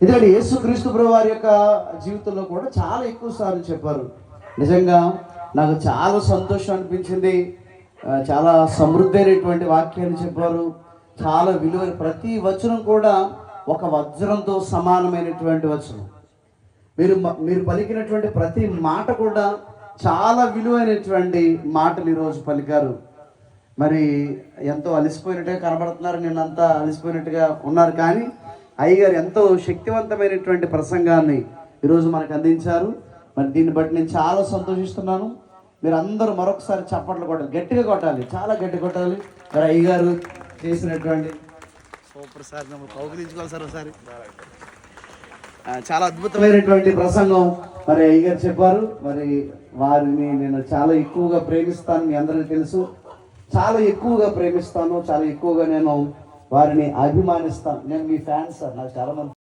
ఎందుకంటే యేసుక్రీస్తు ప్రభు వారి యొక్క జీవితంలో కూడా చాలా ఎక్కువ సార్లు చెప్పారు. నిజంగా నాకు చాలా సంతోషం అనిపించింది. చాలా సమృద్ధి అయినటువంటి వాక్యాలు చెప్పారు. చాలా విలువైన ప్రతి వచనం కూడా ఒక వజ్రంతో సమానమైనటువంటి వచనం. మీరు పలికినటువంటి ప్రతి మాట కూడా చాలా విలువైనటువంటి మాటలు ఈరోజు పలికారు. మరి ఎంతో అలసిపోయినట్టుగా కనబడుతున్నారు, నిన్నంతా అలసిపోయినట్టుగా ఉన్నారు, కానీ అయ్యగారు ఎంతో శక్తివంతమైనటువంటి ప్రసంగాన్ని ఈరోజు మనకు అందించారు. మరి దీన్ని బట్టి నేను చాలా సంతోషిస్తున్నాను. మీరు అందరూ మరొకసారి చప్పట్లు కొట్టాలి, గట్టిగా కొట్టాలి, చాలా గట్టి కొట్టాలి. మరి అయ్యగారు చేసినటువంటి సూపర్ సార్, కౌగిలించుకోవాలి సార్ ఒకసారి. చాలా అద్భుతమైనటువంటి ప్రసంగం మరి అయ్యగారు చెప్పారు. మరి వారిని నేను చాలా ఎక్కువగా ప్రేమిస్తాను, మీ అందరికీ తెలుసు. చాలా ఎక్కువగా ప్రేమిస్తాను, చాలా ఎక్కువగా నేను వారిని అభిమానిస్తాను. నేను మీ ఫ్యాన్ సార్, నాకు చాలా మంది